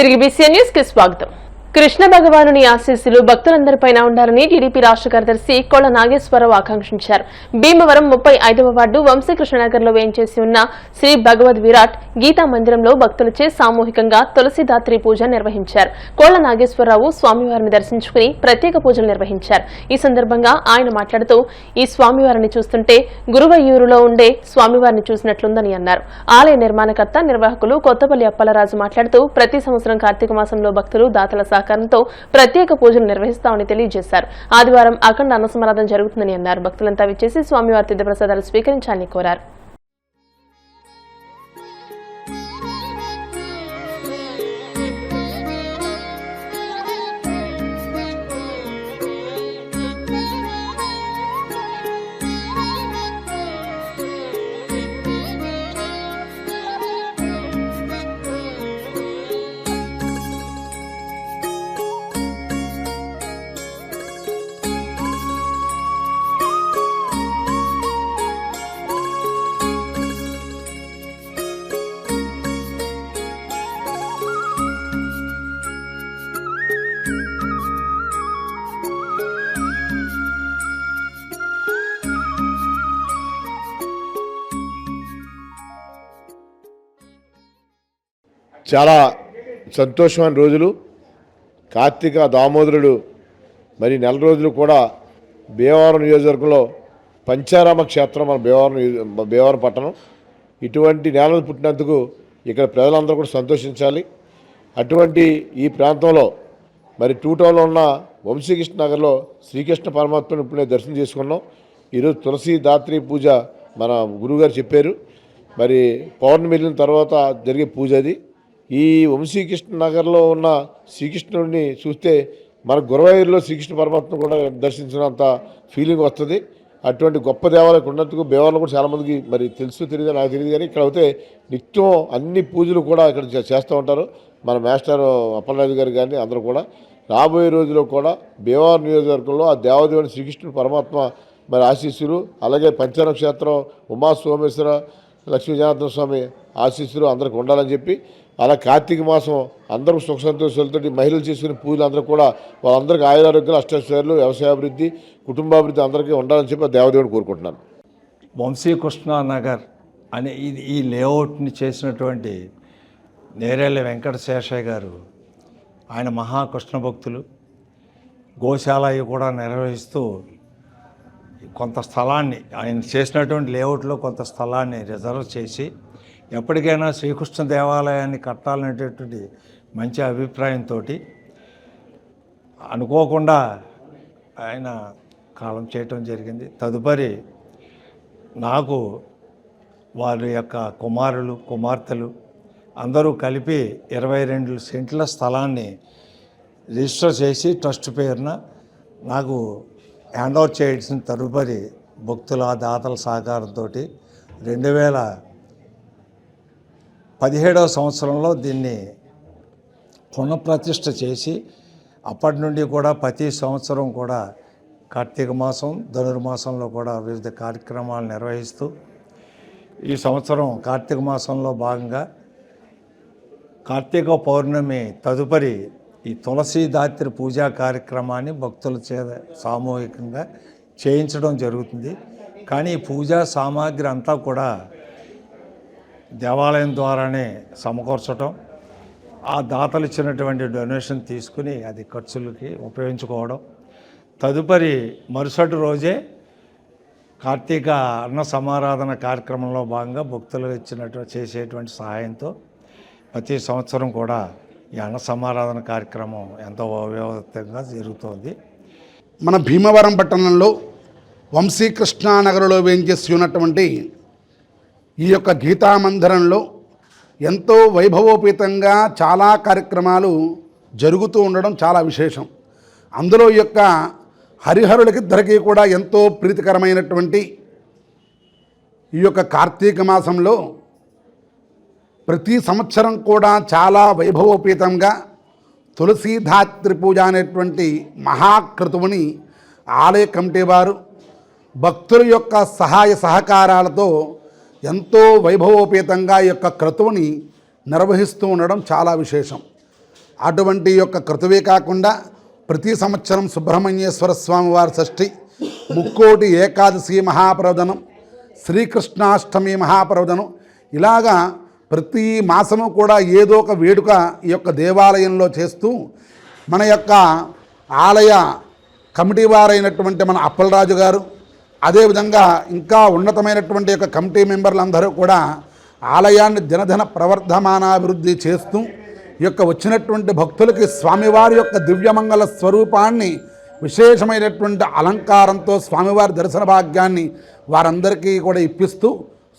తిరిగి BCN news కి స్వాగతం. కృష్ణ భగవానుని ఆశీస్సులు భక్తులందరిపైన ఉండాలని టీడీపీ రాష్ట్ర కార్యదర్శి కోళ్ల నాగేశ్వరరావు ఆకాంక్షించారు. భీమవరం 35వ వార్డు వంశీకృష్ణనగర్ లో వేయించేసి ఉన్న శ్రీ భగవద్ విరాట్ గీతా మందిరంలో భక్తులచే సామూహికంగా తులసిదాత్రి పూజ నిర్వహించారు. కోళ్ల నాగేశ్వరరావు స్వామివారిని దర్శించుకుని ప్రత్యేక పూజలు నిర్వహించారు. ఈ సందర్భంగా ఆయన మాట్లాడుతూ ఈ స్వామివారిని చూస్తుంటే గురువయ్యూరులో ఉండే స్వామివారిని చూసినట్లుందని అన్నారు. ఆలయ నిర్మాణకర్త నిర్వాహకులు కొత్తపల్లి అప్పలరాజు మాట్లాడుతూ ప్రతి సంవత్సరం కార్తీక మాసంలో భక్తులు దాతల సహకారంతో ప్రత్యేక పూజలు నిర్వహిస్తామని తెలియజేశారు. ఆదివారం అఖండ అన్నసమారాధన జరుగుతుందని అన్నారు. భక్తులంతా విచ్చేసి స్వామివారి తీర్థప్రసాదాలు స్వీకరించాలని కోరారు. చాలా సంతోషమైన రోజులు. కార్తీక దామోదరుడు మరి నెల రోజులు కూడా భీమవరం నియోజకవర్గంలో పంచారామ క్షేత్రం మన భీమవరం పట్టణం. ఇటువంటి నేలను పుట్టినందుకు ఇక్కడ ప్రజలందరూ కూడా సంతోషించాలి. అటువంటి ఈ ప్రాంతంలో మరి టూటౌన్లో ఉన్న వంశీకృష్ణ నగర్లో శ్రీకృష్ణ పరమాత్మను ఇప్పుడు దర్శనం చేసుకున్నాం. ఈరోజు తులసి దాత్రి పూజ మన గురువుగారు చెప్పారు. మరి పౌర్ణమి వెళ్ళిన తర్వాత జరిగే పూజ అది. ఈ వంశీకృష్ణ నగర్లో ఉన్న శ్రీకృష్ణుడిని చూస్తే మన గురువాయూరులో శ్రీకృష్ణ పరమాత్మ కూడా దర్శించినంత ఫీలింగ్ వస్తుంది. అటువంటి గొప్ప దేవాలయం ఉన్నందుకు భీమవరంలో కూడా చాలామందికి మరి తెలుసు తెలియదు, నాకు తెలియదు. కానీ ఇక్కడ అయితే నిత్యం అన్ని పూజలు కూడా ఇక్కడ చేస్తూ ఉంటారు. మన మాస్టర్ అప్పలరాజు గారు కానీ అందరూ కూడా రాబోయే రోజుల్లో కూడా భీమవరం నియోజకవర్గంలో ఆ దేవదేవుని శ్రీకృష్ణుడు పరమాత్మ మరి ఆశీస్సులు, అలాగే పంచారామ క్షేత్రం ఉమా సోమేశ్వర లక్ష్మీ జనార్దన స్వామి ఆశీస్సులు అందరికి ఉండాలని చెప్పి, అలా కార్తీక మాసం అందరూ సుఖ సంతోషాలతో మహిళలు చేసుకునే పూజలు అందరూ కూడా వాళ్ళందరికీ ఆయురారోగ్యాలు, అష్టైశ్వర్యాలు, వ్యవసాయాభివృద్ధి, కుటుంబాభివృద్ధి అందరికీ ఉండాలని చెప్పి దేవదేవుని కోరుకుంటున్నాను. వంశీకృష్ణ నగర్ అనే ఈ లేఅవుట్ని చేసినటువంటి నేరేళ్ళ వెంకట శేషయ్య గారు ఆయన మహాకృష్ణ భక్తులు. గోశాల కూడా నిర్వహిస్తూ కొంత స్థలాన్ని ఆయన చేసినటువంటి లేఅవుట్లో కొంత స్థలాన్ని రిజర్వ్ చేసి ఎప్పటికైనా శ్రీకృష్ణ దేవాలయాన్ని కట్టాలనేటటువంటి మంచి అభిప్రాయంతో అనుకోకుండా ఆయన కాలం చేయటం జరిగింది. తదుపరి నాకు వారి యొక్క కుమారులు కుమార్తెలు అందరూ కలిపి 22 సెంట్ల స్థలాన్ని రిజిస్టర్ చేసి ట్రస్ట్ పేరున నాకు హ్యాండ్ ఓవర్ చేయాల్సిన తదుపరి భక్తుల దాతల సహకారంతో 2017వ సంవత్సరంలో దీన్ని పునఃప్రతిష్ఠ చేసి అప్పటి నుండి కూడా ప్రతి సంవత్సరం కూడా కార్తీక మాసం ధనుర్మాసంలో కూడా వివిధ కార్యక్రమాలు నిర్వహిస్తూ ఈ సంవత్సరం కార్తీక మాసంలో భాగంగా కార్తీక పౌర్ణమి తదుపరి ఈ తులసీదాత్రి పూజా కార్యక్రమాన్ని భక్తుల చేత సామూహికంగా చేయించడం జరుగుతుంది. కానీ ఈ పూజా సామాగ్రి అంతా కూడా దేవాలయం ద్వారానే సమకూర్చడం, ఆ దాతలు ఇచ్చినటువంటి డొనేషన్ తీసుకుని అది ఖర్చులకి ఉపయోగించుకోవడం, తదుపరి మరుసటి రోజే కార్తీక అన్న సమారాధన కార్యక్రమంలో భాగంగా భక్తులు చేసేటువంటి సహాయంతో ప్రతి సంవత్సరం కూడా ఈ అన్న సమారాధన కార్యక్రమం ఎంతో వైభవంగా జరుగుతోంది. మన భీమవరం పట్టణంలో వంశీకృష్ణానగర్లో వేయించేసి ఉన్నటువంటి ఈ యొక్క గీతామందిరంలో ఎంతో వైభవోపేతంగా చాలా కార్యక్రమాలు జరుగుతూ ఉండడం చాలా విశేషం. అందులో ఈ యొక్క హరిహరులకిద్దరికీ కూడా ఎంతో ప్రీతికరమైనటువంటి ఈ యొక్క కార్తీక మాసంలో ప్రతి సంవత్సరం కూడా చాలా వైభవోపేతంగా తులసీదాత్రి పూజ అనేటువంటి మహాక్రతువుని ఆలయ కమిటీ వారు భక్తుల యొక్క సహాయ సహకారాలతో ఎంతో వైభవోపేతంగా ఈ యొక్క క్రతువుని నిర్వహిస్తూ ఉండడం చాలా విశేషం. అటువంటి యొక్క కృతువే కాకుండా ప్రతి సంవత్సరం సుబ్రహ్మణ్యేశ్వర స్వామి వారి షష్ఠి, ముక్కోటి ఏకాదశి మహాపర్వదనం, శ్రీకృష్ణాష్టమి మహాపర్వదనం, ఇలాగా ప్రతి మాసము కూడా ఏదో ఒక వేడుక ఈ యొక్క దేవాలయంలో చేస్తూ మన యొక్క ఆలయ కమిటీ వారైనటువంటి మన అప్పలరాజు గారు, అదేవిధంగా ఇంకా ఉన్నతమైనటువంటి యొక్క కమిటీ మెంబర్లందరూ కూడా ఆలయాన్ని దినదిన ప్రవర్ధమానాభివృద్ధి చేస్తూ ఈ యొక్క వచ్చినటువంటి భక్తులకి స్వామివారి యొక్క దివ్యమంగళ స్వరూపాన్ని విశేషమైనటువంటి అలంకారంతో స్వామివారి దర్శన భాగ్యాన్ని వారందరికీ కూడా ఇప్పిస్తూ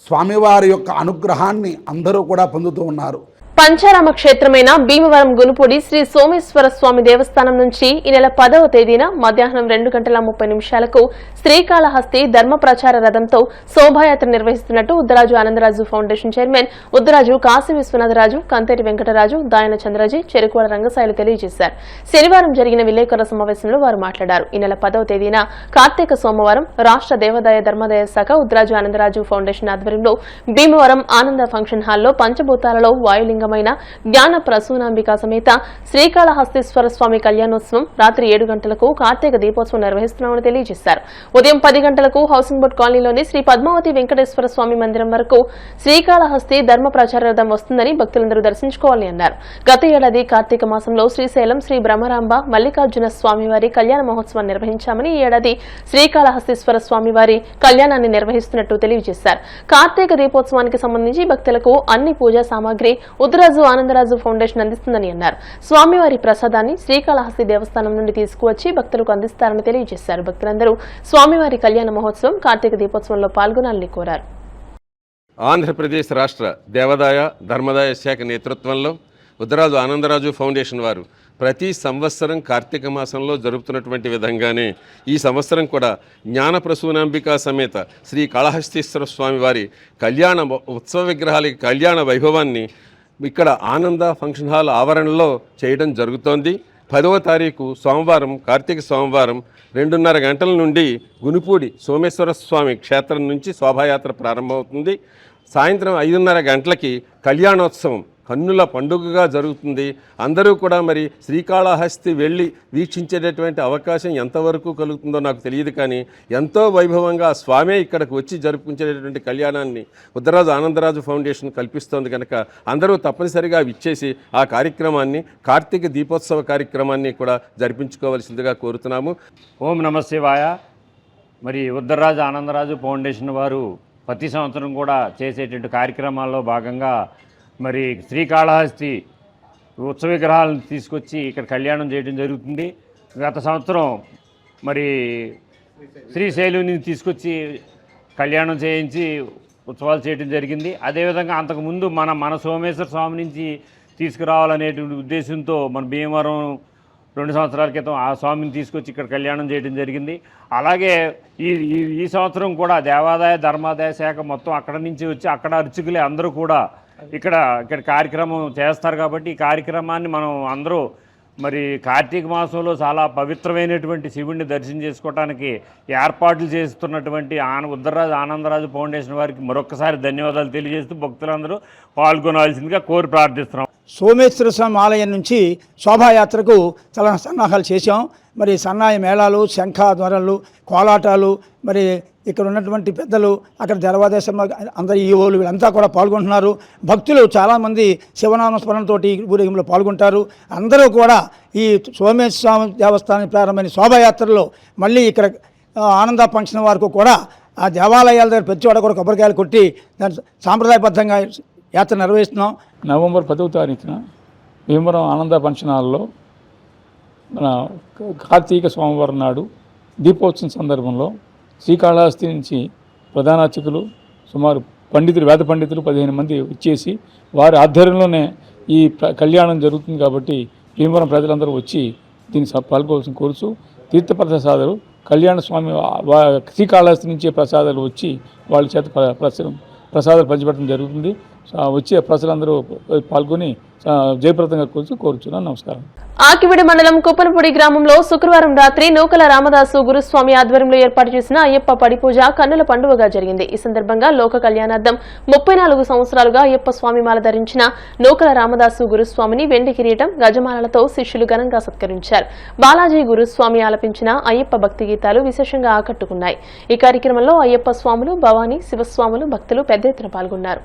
స్వామివారి యొక్క అనుగ్రహాన్ని అందరూ కూడా పొందుతూ ఉన్నారు. పంచారామ క్షేత్రమైన భీమవరం గునుపూడి శ్రీ సోమేశ్వర స్వామి దేవస్థానం నుంచి ఈ నెల 10వ తేదీన మధ్యాహ్నం 2:30 శ్రీకాళహస్తి ధర్మ ప్రచార రథంతో శోభాయాత్ర నిర్వహిస్తున్నట్టు ఉద్దరాజు ఆనందరాజు ఫౌండేషన్ చైర్మన్ ఉద్దరాజు కాశీ విశ్వనాథరాజు, కంతేటి వెంకటరాజు, దాయన చంద్రజీ, చెరుకువాడ రంగసాయిలు తెలియజేశారు. శనివారం జరిగిన విలేకరుల సమావేశంలో వారు మాట్లాడారు. ఈ నెల 10వ తేదీన కార్తీక సోమవారం రాష్ట్ర దేవాదాయ ధర్మాదాయ శాఖ ఉద్దరాజు ఆనందరాజు ఫౌండేషన్ ఆధ్వర్యంలో భీమవరం ఆనంద ఫంక్షన్ హాల్లో పంచభూతాలలో వాయులింగ జ్ఞాన ప్రసూనాంబిక సమేత శ్రీకాళహస్తీశ్వర స్వామి కళ్యాణోత్సవం రాత్రి 7 గంటలకు కార్తీక దీపోత్సవం నిర్వహిస్తున్నామని తెలియజేశారు. ఉదయం 10 గంటలకు హౌసింగ్ బోర్డు కాలనీలోని శ్రీ పద్మావతి వెంకటేశ్వర స్వామి మందిరం వరకు శ్రీకాళహస్తి ధర్మ ప్రచార రథం వస్తుందని భక్తులందరూ దర్శించుకోవాలని అన్నారు. గత ఏడాది కార్తీక మాసంలో శ్రీశైలం శ్రీ బ్రహ్మరాంబ మల్లికార్జున స్వామివారి కళ్యాణ మహోత్సవం నిర్వహించామని, ఈ ఏడాది శ్రీకాళహస్తీశ్వర స్వామివారి కళ్యాణాన్ని నిర్వహిస్తున్నట్టు తెలియజేశారు. కార్తీక దీపోత్సవానికి సంబంధించి భక్తులకు అన్ని పూజా సామాగ్రి ఉద్దరాజు ఆనందరాజు ఫౌండేషన్ అందిస్తుందని అన్నారు. స్వామివారి ప్రసాదాన్ని శ్రీకాళహస్తి దేవస్థానం నుండి తీసుకువచ్చి భక్తులకు అందిస్తారని తెలియజేశారు. భక్తులందరూ స్వామివారి కళ్యాణ మహోత్సవం, కార్తీక దీపోత్సవంలో పాల్గొనాలని కోరారు. ఆంధ్రప్రదేశ్ రాష్ట్ర దేవాదాయ ధర్మాదాయ శాఖ నేతృత్వంలో ఉద్దరాజు ఆనందరాజు ఫౌండేషన్ వారు ప్రతి సంవత్సరం కార్తీక మాసంలో జరుపుతున్నటువంటి విధంగానే ఈ సంవత్సరం కూడా జ్ఞాన ప్రసూనాంబిక సమేత శ్రీ కాళహస్తీశ్వర స్వామి వారి కళ్యాణ ఉత్సవ విగ్రహాలకి కళ్యాణ వైభవాన్ని ఇక్కడ ఆనంద ఫంక్షన్ హాల్ ఆవరణలో చేయడం జరుగుతోంది. 10వ తారీఖు సోమవారం, కార్తీక సోమవారం 2:30 గంటల నుండి గునుపూడి సోమేశ్వర స్వామి క్షేత్రం నుంచి శోభాయాత్ర ప్రారంభమవుతుంది. సాయంత్రం 5:30 గంటలకి కళ్యాణోత్సవం కన్నుల పండుగగా జరుగుతుంది. అందరూ కూడా మరి శ్రీకాళహస్తి వెళ్ళి వీక్షించేటటువంటి అవకాశం ఎంతవరకు కలుగుతుందో నాకు తెలియదు, కానీ ఎంతో వైభవంగా స్వామి ఇక్కడికి వచ్చి జరుపుకునేటటువంటి కళ్యాణాన్ని ఉద్దరాజు ఆనందరాజు ఫౌండేషన్ కల్పిస్తోంది కనుక అందరూ తప్పనిసరిగా విచ్చేసి ఆ కార్యక్రమాన్ని, కార్తీక దీపోత్సవ కార్యక్రమాన్ని కూడా జరిపించుకోవాల్సిందిగా కోరుతున్నాము. ఓం నమ శివాయ. మరి ఉద్దరాజు ఆనందరాజు ఫౌండేషన్ వారు ప్రతి సంవత్సరం కూడా చేసేటువంటి కార్యక్రమాల్లో భాగంగా మరి శ్రీకాళహస్తి ఉత్సవ విగ్రహాలను తీసుకొచ్చి ఇక్కడ కళ్యాణం చేయడం జరుగుతుంది. గత సంవత్సరం మరి శ్రీశైలుని తీసుకొచ్చి కళ్యాణం చేయించి ఉత్సవాలు చేయడం జరిగింది. అదేవిధంగా అంతకుముందు మన సోమేశ్వర స్వామి నుంచి తీసుకురావాలనేటువంటి ఉద్దేశంతో మన భీమవరం 2 సంవత్సరాల క్రితం ఆ స్వామిని తీసుకొచ్చి ఇక్కడ కళ్యాణం చేయడం జరిగింది. అలాగే ఈ సంవత్సరం కూడా దేవాదాయ ధర్మాదాయ శాఖ మొత్తం అక్కడ నుంచి వచ్చి అక్కడ అర్చకులే అందరూ కూడా ఇక్కడ కార్యక్రమం చేస్తారు. కాబట్టి ఈ కార్యక్రమాన్ని మనం అందరూ మరి కార్తీక మాసంలో చాలా పవిత్రమైనటువంటి శివుడిని దర్శనం చేసుకోవడానికి ఏర్పాట్లు చేస్తున్నటువంటి ఉద్దరాజు ఆనందరాజు ఫౌండేషన్ వారికి మరొకసారి ధన్యవాదాలు తెలియజేస్తూ భక్తులందరూ పాల్గొనాల్సిందిగా కోరి ప్రార్థిస్తున్నాం. సోమేశ్వర స్వామి ఆలయం నుంచి శోభాయాత్రకు చాలా సన్నాహాలు చేశాం. మరి సన్నాయి మేళాలు, శంఖ ధ్వరలు, కోలాటాలు, మరి ఇక్కడ ఉన్నటువంటి పెద్దలు, అక్కడ దేవాదేశం అందరు ఈవోలు వీళ్ళంతా కూడా పాల్గొంటున్నారు. భక్తులు చాలామంది శివనామ స్మరణతోటి ఊరేగింపులో పాల్గొంటారు. అందరూ కూడా ఈ సోమేశ్వర స్వామి దేవస్థానం ప్రారంభమైన శోభాయాత్రలో మళ్ళీ ఇక్కడ ఆనంద ఫంక్షన్ వరకు కూడా ఆ దేవాలయాల దగ్గర ప్రతి చోట కూడా కొబ్బరికాయలు కొట్టి దాని సాంప్రదాయబద్ధంగా యాత్ర నిర్వహిస్తున్నాం. నవంబర్ 10వ తారీఖున భీమవరం ఆనంద ఫంక్షన్ హాల్లో మన కార్తీక సోమవారం నాడు దీపోత్సవం సందర్భంలో శ్రీకాళహస్తి నుంచి ప్రధాన అర్చకులు సుమారు వేద పండితులు 15 మంది వచ్చేసి వారి ఆధ్వర్యంలోనే ఈ కళ్యాణం జరుగుతుంది. కాబట్టి భీమవరం ప్రజలందరూ వచ్చి దీన్ని పాల్గొవాల్సిన కోరుచు తీర్థప్రసాదాలు కళ్యాణ స్వామి శ్రీకాళహస్తి నుంచి ప్రసాదాలు వచ్చి వాళ్ళ చేత ప్రసాదాలు పంచిపెట్టడం జరుగుతుంది. వచ్చే ప్రజలందరూ పాల్గొని జయప్రదంగా కోరుచున్నాను. నమస్కారం. ఆకివిడి మండలం కుప్పనపూడి గ్రామంలో శుక్రవారం రాత్రి నూకల రామదాసు గురుస్వామి ఆధ్వర్యంలో ఏర్పాటు చేసిన అయ్యప్ప పడిపూజ కన్నుల పండుగగా జరిగింది. ఈ సందర్భంగా లోక కళ్యాణార్థం 34 సంవత్సరాలుగా అయ్యప్ప స్వామి మాల ధరించిన నూకల రామదాసు గురుస్వామిని వెండి కిరీటం గజమాలలతో శిష్యులు ఘనంగా సత్కరించారు. బాలాజీ గురుస్వామి ఆలపించిన అయ్యప్ప భక్తి గీతాలు విశేషంగా ఆకట్టుకున్నాయి. ఈ కార్యక్రమంలో అయ్యప్ప స్వాములు, భవానీ, శివస్వాములు, భక్తులు పెద్ద ఎత్తున పాల్గొన్నారు.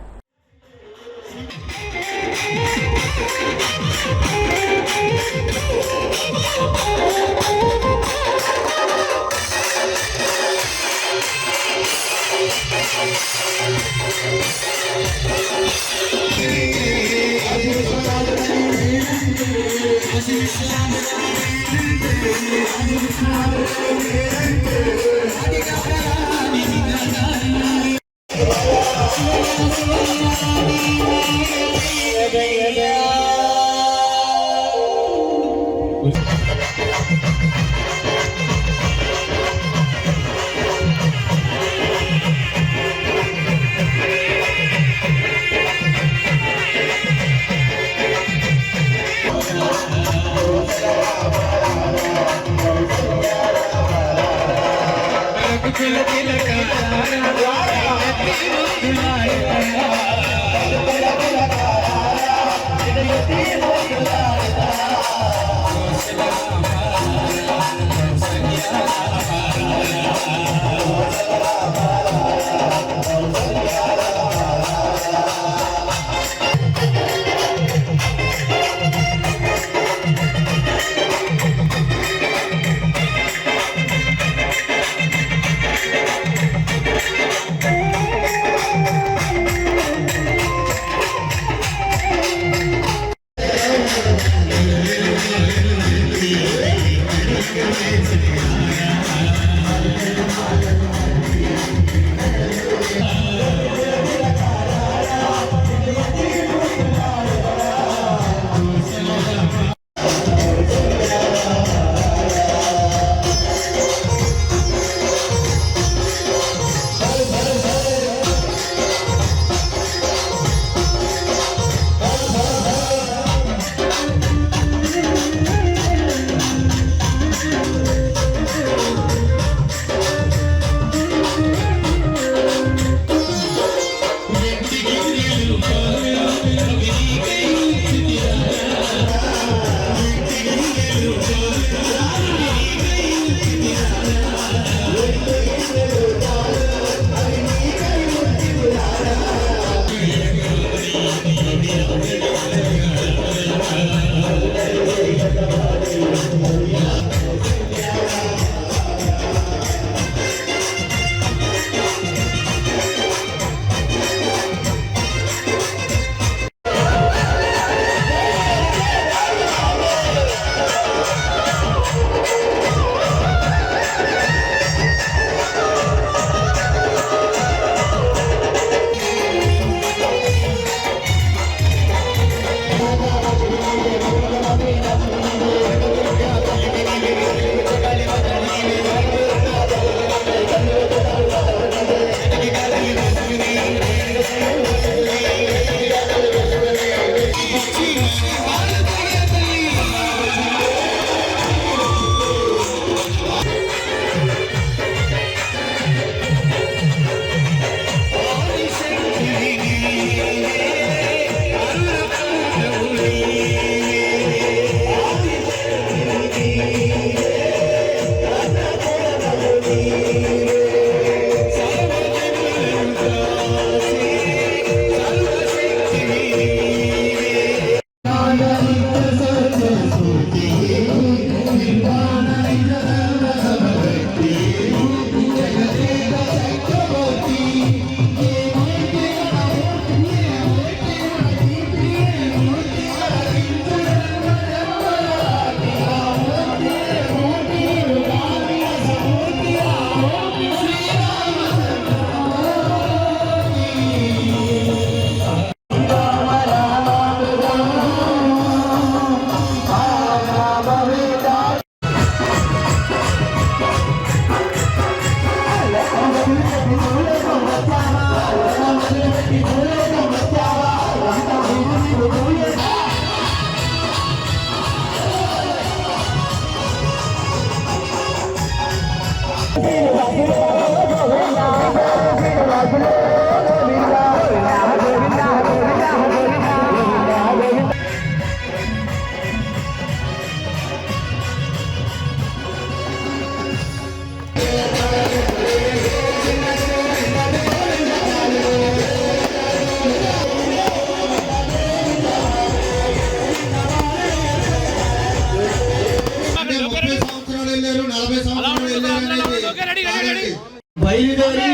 బయలుదేరి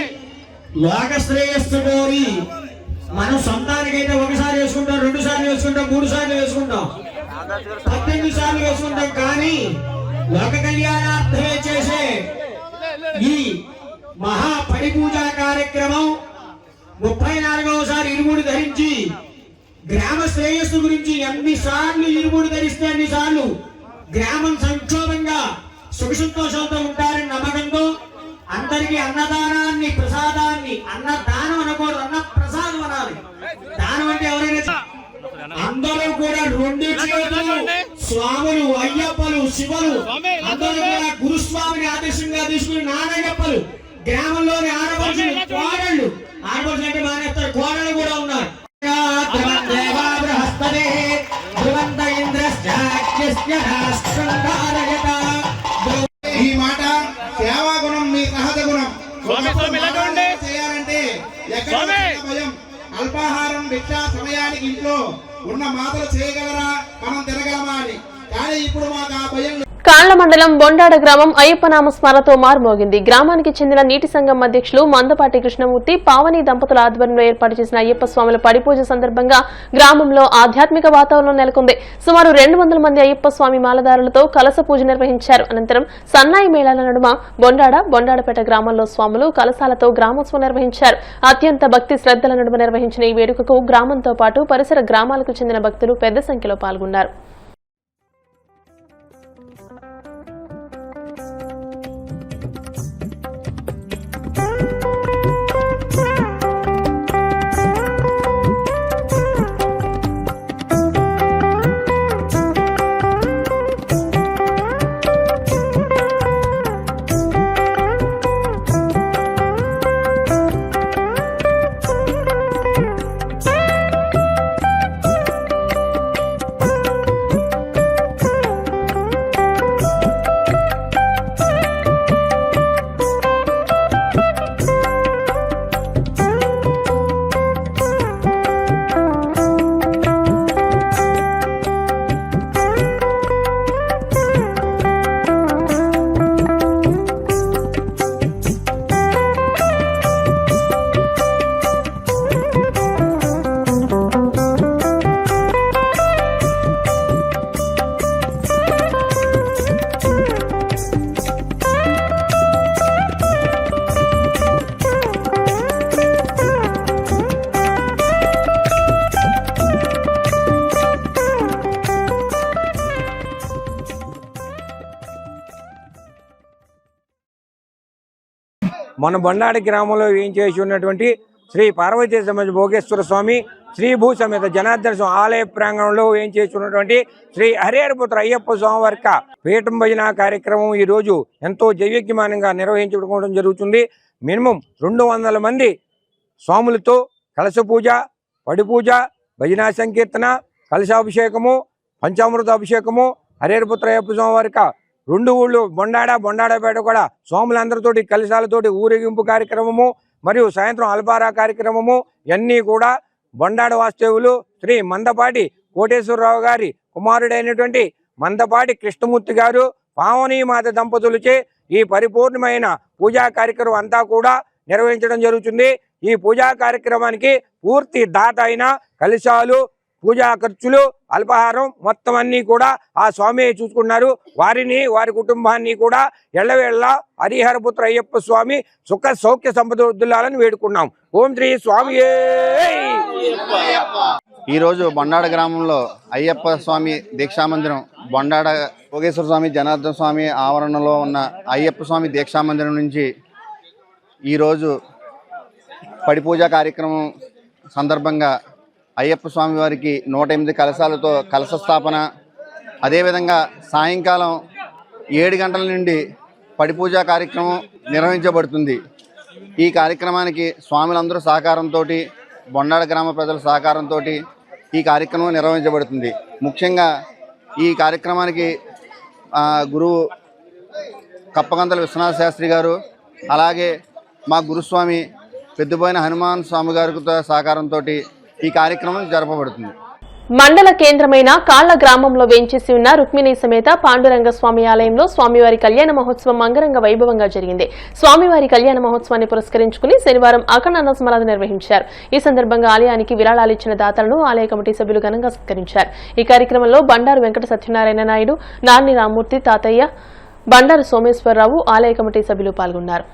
లోక శ్రేయస్సు కోరి మనం సొంతానికైతే ఒకసారి వేసుకుంటాం, 2 సార్లు వేసుకుంటాం, 3 సార్లు వేసుకుంటాం, 18 సార్లు వేసుకుంటాం. కానీ లోక కళ్యాణార్థమే చేసే ఈ మహా పడి పూజా కార్యక్రమం 34వసారి ఇరుముడి ధరించి గ్రామ శ్రేయస్సు గురించి ఎన్నిసార్లు ఇరుముడి ధరిస్తే అన్నిసార్లు గ్రామం సంక్షోభంగా సుఖ సంతోషాలతో ఉంటారని నమ్మకంతో అందరికీ అన్నదానాన్ని, ప్రసాదాన్ని, అన్నదానం అనకూడదు, అన్న ప్రసాదం అనాలి. దానం అంటే ఎవరైనా అందరూ కూడా 2 చేతులు స్వాములు, అయ్యప్పలు, శివలు అందరూ కూడా గురుస్వామిని ఆదేశంగా తీసుకుని నానయ్యప్పలు గ్రామంలోని ఆడపడుచులు, కోడళ్ళు, ఆడపడుచులు అంటే మానేస్తారు, కోడళ్ళు కూడా ఉన్నారు. ఈ మాట సేవా గుణం, మీ సహజ గుణం చేయాలంటే ఎక్కడ భయం, అల్పాహారం భిక్షా సమయానికి ఇంట్లో ఉన్న మాటలు చేయగలరా, మనం తినగలమా అని. కానీ ఇప్పుడు మాకు ఆ భయం. కాళ్ల మండలం బొండాడ గ్రామం అయ్యప్పనామ స్మరణతో మారుమోగింది. గ్రామానికి చెందిన నీటి సంఘం అధ్యక్షులు మందపాటి కృష్ణమూర్తి, పావని దంపతుల ఆధ్వర్యంలో ఏర్పాటు చేసిన అయ్యప్ప స్వాముల పడిపూజ సందర్భంగా గ్రామంలో ఆధ్యాత్మిక వాతావరణం నెలకొంది. సుమారు 200 మంది అయ్యప్ప స్వామి మాలదారులతో కలస పూజ నిర్వహించారు. అనంతరం సన్నాయి మేళాల నడుమ బొండాడపేట గ్రామంలో స్వాములు కలశాలతో గ్రామోత్సవం నిర్వహించారు. అత్యంత భక్తి శ్రద్దల నడుమ నిర్వహించిన ఈ వేడుకకు గ్రామంతో పాటు పరిసర గ్రామాలకు చెందిన భక్తులు పెద్ద సంఖ్యలో పాల్గొన్నారు. మన బొండాడి గ్రామంలో ఏం చేసి ఉన్నటువంటి శ్రీ పార్వతీ సమేత భోగేశ్వర స్వామి శ్రీ భూ సమేత జనార్దన స్వామి ఆలయ ప్రాంగణంలో ఏం చేసి ఉన్నటువంటి శ్రీ హరిహరపుత్ర అయ్యప్ప స్వామి వారి పీఠం భజన కార్యక్రమం ఈ రోజు ఎంతో జైవిక్యమానంగా నిర్వహించుకోవడం జరుగుతుంది. మినిమం 200 మంది స్వాములతో కలశ పూజ, పడి పూజ, భజనా సంకీర్తన, కలశాభిషేకము, పంచామృత అభిషేకము, హరిహరపుత్ర అయ్యప్ప స్వామి వారి 2 ఊళ్ళు బొండాడపేట కూడా స్వాములందరితోటి కలశాలతోటి ఊరేగింపు కార్యక్రమము మరియు సాయంత్రం అల్పారా కార్యక్రమము ఇవన్నీ కూడా బొండాడ వాస్తవులు శ్రీ మందపాటి కోటేశ్వరరావు గారి కుమారుడైనటువంటి మందపాటి కృష్ణమూర్తి గారు పావని మాత దంపతులచే ఈ పరిపూర్ణమైన పూజా కార్యక్రమం అంతా కూడా నిర్వహించడం జరుగుతుంది. ఈ పూజా కార్యక్రమానికి పూర్తి దాత అయిన కలశాలు, పూజా ఖర్చులు, అల్పాహారం మొత్తం అన్ని కూడా ఆ స్వామి చూసుకున్నారు. వారిని, వారి కుటుంబాన్ని కూడా ఎల్లవేళ్ళ హరిహరపుత్ర అయ్యప్ప స్వామి సుఖ సౌఖ్య సంపదలని వేడుకున్నాం. ఓం శ్రీ స్వామి. ఈరోజు బొండాడ గ్రామంలో అయ్యప్ప స్వామి దీక్షామందిరం, బొండాడ భోగేశ్వర స్వామి జనార్దన స్వామి ఆవరణలో ఉన్న అయ్యప్ప స్వామి దీక్షామందిరం నుంచి ఈరోజు పడిపూజ కార్యక్రమం సందర్భంగా అయ్యప్ప స్వామి వారికి 108 కలశాలతో కలశ స్థాపన, అదేవిధంగా సాయంకాలం 7 గంటల నుండి పడి పూజ కార్యక్రమం నిర్వహించబడుతుంది. ఈ కార్యక్రమానికి స్వాములందరూ సహకారంతో, బొండాడ గ్రామ ప్రజల సహకారంతో ఈ కార్యక్రమం నిర్వహించబడుతుంది. ముఖ్యంగా ఈ కార్యక్రమానికి గురువు కప్పగంతల విశ్వనాథ శాస్త్రి గారు, అలాగే మా గురుస్వామి పెద్దబోయిన హనుమాన్ స్వామి గారితో సహకారంతో ఈ కార్యక్రమం జరపబడుతుంది. మండల కేంద్రమైన కాళ్ల గ్రామంలో వేంచేసి ఉన్న రుక్మిణి సమేత పాండురంగ స్వామి ఆలయంలో స్వామివారి కళ్యాణ మహోత్సవం అంగరంగ వైభవంగా జరిగింది. స్వామివారి కళ్యాణ మహోత్సవాన్ని పురస్కరించుకుని శనివారం అఖండ అన్నసమారాధన నిర్వహించారు. ఈ సందర్భంగా ఆలయానికి విరాళాలు ఇచ్చిన దాతలను ఆలయ కమిటీ సభ్యులు ఘనంగా సత్కరించారు. ఈ కార్యక్రమంలో బండారు వెంకట సత్యనారాయణ నాయుడు, నార్ని రామ్మూర్తి, తాతయ్య, బండారు సోమేశ్వరరావు ఆలయ కమిటీ సభ్యులు పాల్గొన్నారు.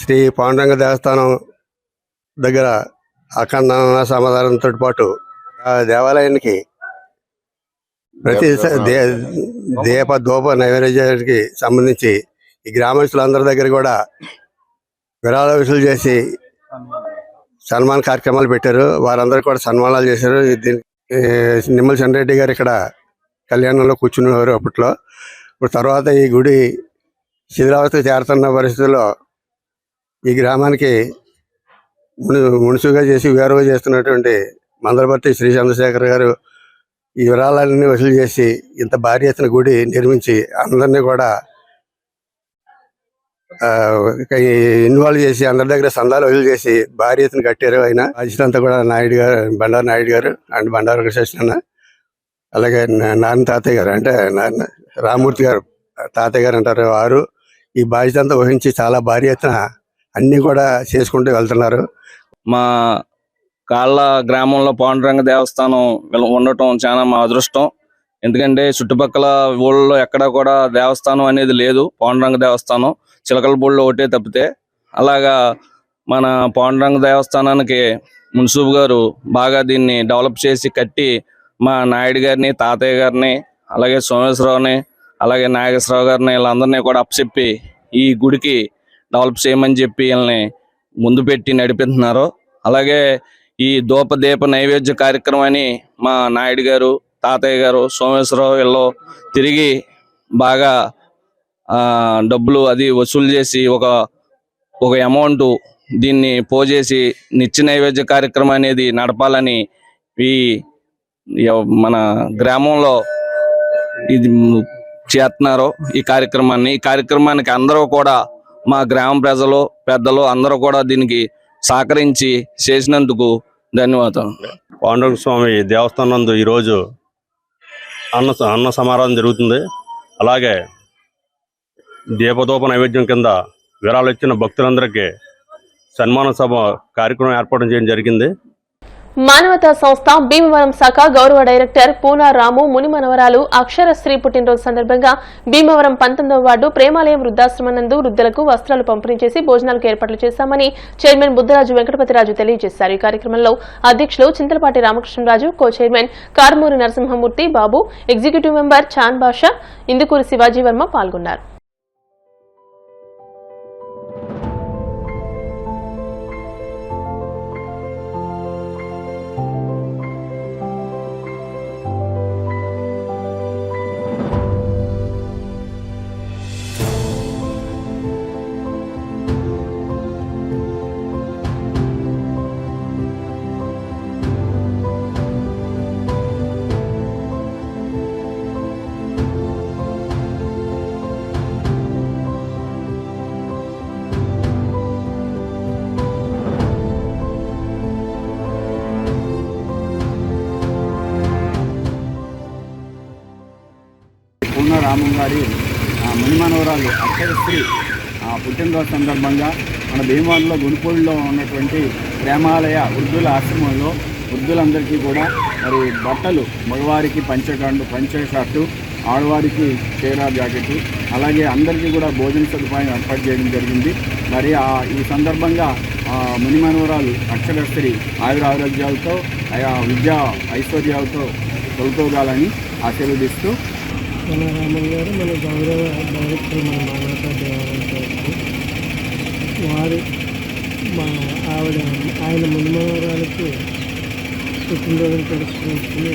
శ్రీ పాండురంగ దేవస్థానం దగ్గర అఖండ సమాధానంతో పాటు ఆ దేవాలయానికి ప్రతి దీప ధూప నైవేద్యానికి సంబంధించి ఈ గ్రామస్తులందరి దగ్గర కూడా విరాళ వసూలు చేసి సన్మాన కార్యక్రమాలు పెట్టారు. వారందరూ కూడా సన్మానాలు చేశారు. నిమ్మల చంద్రెడ్డి గారు ఇక్కడ కళ్యాణంలో కూర్చునేవారు అప్పట్లో. ఇప్పుడు తర్వాత ఈ గుడి శిథిలావస్థకు చేరుతున్న పరిస్థితుల్లో ఈ గ్రామానికి మునుసుగా చేసి వేరుగా చేస్తున్నటువంటి మందరపర్తి శ్రీ చంద్రశేఖర్ గారు ఈ విరాళాలన్నీ వసూలు చేసి ఇంత భారీ ఎత్తున గుడి నిర్మించి అందరినీ కూడా ఇన్వాల్వ్ చేసి అందరి దగ్గర సందాలు వసూలు చేసి భారీ ఎత్తున కట్టారు. ఆయన బాధ్యత అంతా కూడా నాయుడు గారు, బండారు నాయుడు గారు అండ్ బండారు కృష్ణ, అలాగే నాన్న తాతయ్య గారు అంటే నాన్న రామ్మూర్తి గారు తాతయ్య గారు అంటారు. వారు ఈ బాధ్యత అంతా వహించి చాలా భారీ ఎత్తున అన్నీ కూడా చేసుకుంటూ వెళ్తున్నారు. మా కాళ్ళ గ్రామంలో పాండురంగ దేవస్థానం ఉండటం చాలా మా అదృష్టం. ఎందుకంటే చుట్టుపక్కల ఊళ్ళలో ఎక్కడ కూడా దేవస్థానం అనేది లేదు. పాండురంగ దేవస్థానం చిలకలపూడిలో ఒకటే తప్పితే. అలాగా మన పాండురంగ దేవస్థానానికి మున్సిపు గారు బాగా దీన్ని డెవలప్ చేసి కట్టి మా నాయుడు గారిని, తాతయ్య గారిని, అలాగే సోమేశ్వరరావుని, అలాగే నాగేశ్వరరావు గారిని వీళ్ళందరినీ కూడా అప్పచెప్పి ఈ గుడికి డెవలప్ చేయమని చెప్పి వీళ్ళని ముందు పెట్టి నడిపిస్తున్నారు. అలాగే ఈ దీప నైవేద్య కార్యక్రమాన్ని మా నాయుడు గారు, తాతయ్య గారు, సోమేశ్వరరావు వీళ్ళు తిరిగి బాగా డబ్బులు అది వసూలు చేసి ఒక అమౌంట్ దీన్ని పోజేసి నిత్య నైవేద్య కార్యక్రమం అనేది నడపాలని ఈ మన గ్రామంలో ఇది చేస్తున్నారు. ఈ కార్యక్రమానికి అందరూ కూడా మా గ్రామ ప్రజలు, పెద్దలు అందరూ కూడా దీనికి సహకరించి చేసినందుకు ధన్యవాదాలు. పాండురంగ స్వామి దేవస్థానం నందు ఈరోజు అన్న సమారాధన జరుగుతుంది. అలాగే దీపదూప నైవేద్యం కింద విరాళాలు ఇచ్చిన భక్తులందరికీ సన్మాన సభ కార్యక్రమం ఏర్పాటు చేయడం జరిగింది. మానవతా సంస్థ భీమవరం శాఖ గౌరవ డైరెక్టర్ పూనా రాము మునిమనవరాలు అక్షరశ్రీ పుట్టినరోజు సందర్భంగా భీమవరం 19వ వార్డు ప్రేమాలయం వృద్ధాశ్రమం నందు వృద్ధులకు వస్త్రాలు పంపిణీ చేసి భోజనాలకు ఏర్పాట్లు చేశామని చైర్మన్ బుద్ధరాజు వెంకటపతిరాజు తెలియజేశారు. ఈ కార్యక్రమంలో అధ్యక్షులు చింతలపాటి రామకృష్ణరాజు, కో చైర్మన్ కార్మూరి నరసింహమూర్తి బాబు, ఎగ్జిక్యూటివ్ మెంబర్ చాన్ బాషా, ఇందుకూరి శివాజీ వర్మ పాల్గొన్నారు. కోన రామం గారి మణిమనవరాలు అక్షరశ్రీ పుట్టినరోజు సందర్భంగా మన భీమవరంలో గునుపూడిలో ఉన్నటువంటి ప్రేమాలయ వృద్ధుల ఆశ్రమంలో వృద్ధులందరికీ కూడా మరి బట్టలు, మగవారికి పంచ షర్టు, ఆడవారికి చీర జాకెట్టు, అలాగే అందరికీ కూడా భోజన సదుపాయం ఏర్పాటు చేయడం జరిగింది. మరి ఈ సందర్భంగా మణిమనవరాలు అక్షరశ్రీ ఆయురారోగ్యాలతో విద్యా ఐశ్వర్యాలతో తొలతోగాలని ఆశీర్వదిస్తూ మన రామన్ గారు మన గౌరవ డైరెక్టర్ మన మానవతా దేవాలయం వారు ఆయన మణిమనవరాలకు పుట్టినరోజును పురస్కరించుకుని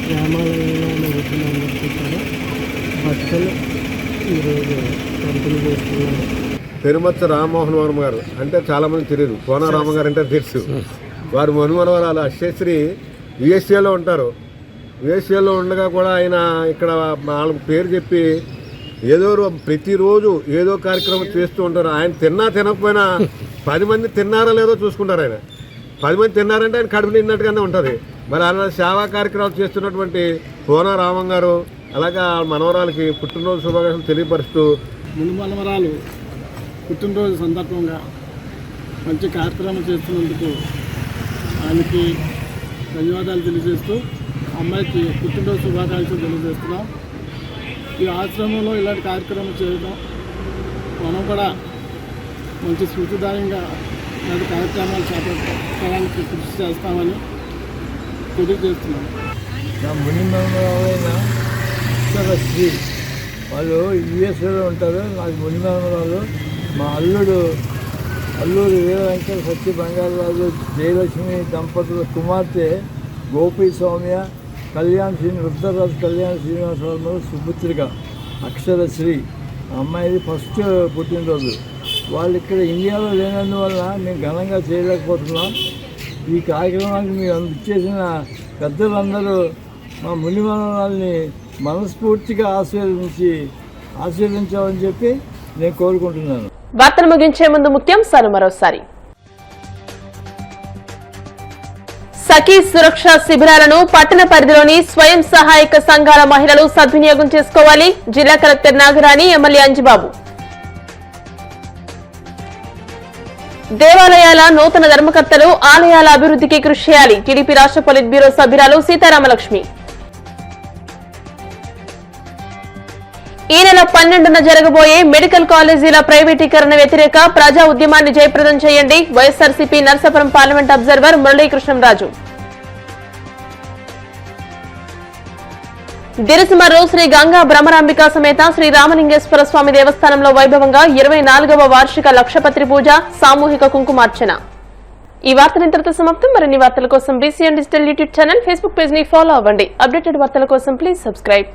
గ్రామాలలో వృద్ధులందరికీ కూడా బట్టలు ఈరోజు పంపిణీ చేస్తున్నారు. పెరుమచ్చ రామ్మోహన్ వర్మ గారు అంటే చాలామంది తెలియదు, కోన రామ గారు అంటే తెలుసు. వారు మణిమనవరాలు అక్షయశ్రీ యుఎస్ఏలో ఉంటారు. యుఎస్ఏలో ఉండగా కూడా ఆయన ఇక్కడ వాళ్ళ పేరు చెప్పి ఏదో ప్రతిరోజు ఏదో కార్యక్రమం చేస్తూ ఉంటారు. ఆయన తినకపోయినా 10 మంది తిన్నారో లేదో చూసుకుంటారు. ఆయన 10 మంది తిన్నారంటే ఆయన కడుపు నిన్నట్టుగానే ఉంటుంది. మరి అలా సేవా కార్యక్రమాలు చేస్తున్నటువంటి కోన రామం గారు అలాగే మనవరాలకి పుట్టినరోజు శుభాకాంక్షలు తెలియపరుస్తూ మణిమనవరాలు పుట్టినరోజు సందర్భంగా మంచి కార్యక్రమం చేస్తున్నందుకు ఆయనకి ధన్యవాదాలు తెలియజేస్తూ అమ్మాయికి పుట్టినరోజు శుభాకాంక్షలు తెలియజేస్తున్నాం. ఈ ఆశ్రమంలో ఇలాంటి కార్యక్రమం చేయడం మనం కూడా మంచి స్ఫూర్తిదాయంగా ఇలాంటి కార్యక్రమాలు చేపట్టడానికి కృషి చేస్తామని తెలియజేస్తున్నాం. నా మణిమనవరాలైన అక్షరశ్రీ వాళ్ళు యుఎస్ఏలో ఉంటారు. నాకు మణిమనవరాలు మా అల్లూరి వీర వెంకట సత్య బంగారరాజు జయలక్ష్మి దంపతుల కుమార్తె గోపి సౌమ్య రుద్రరాజు కళ్యాణ శ్రీనివాసరావు సుపుత్రిక అక్షరశ్రీ అమ్మాయిది ఫస్ట్ పుట్టినరోజు. వాళ్ళు ఇక్కడ ఇండియాలో లేనందువల్ల మేము ఘనంగా చేయలేకపోతున్నాం. ఈ కార్యక్రమానికి మీరు ఇచ్చేసిన పెద్దలందరూ మా మణిమనవరాల్ని మనస్ఫూర్తిగా ఆశీర్వదించాలని చెప్పి నేను కోరుకుంటున్నాను. వార్తలు ముగించే ముందు ముఖ్యాంశాలు మరోసారి. సఖీ సురక్ష శిబిరాలను పట్టణ పరిధిలోని స్వయం సహాయక సంఘాల మహిళలు సద్వినియోగం చేసుకోవాలి. జిల్లా కలెక్టర్ నాగరాణి, ఎమ్మెల్యే అంజిబాబు. దేవాలయాల నూతన ధర్మకర్తలు ఆలయాల అభివృద్ధికి కృషి చేయాలి. టీడీపీ రాష్ట్ర పొలిట్ బ్యూరో సభ్యురాలు సీతారామలక్ష్మి. ఈ నెల 12న జరగబోయే మెడికల్ కాలేజీల ప్రైవేటీకరణ వ్యతిరేక ప్రజా ఉద్యమాన్ని జయప్రదం చేయండి. YSRCP Narsapuram parliament observer Muralikrishnamraju. దిరసిమర్రు శ్రీ గంగా భ్రమరాంబిక సమేత శ్రీ రామలింగేశ్వర స్వామి దేవస్థానంలో వైభవంగా 24వ వార్షిక లక్షపత్రి పూజ, సామూహిక కుంకుమార్చన. ఈ వార్తలు ఇంతటితో సమాప్తం. మరిన్ని వార్తల కోసం BCN digital YouTube channel, Facebook page ని ఫాలో అవ్వండి. అప్డేటెడ్ వార్తల కోసం ప్లీజ్ సబ్స్క్రైబ్.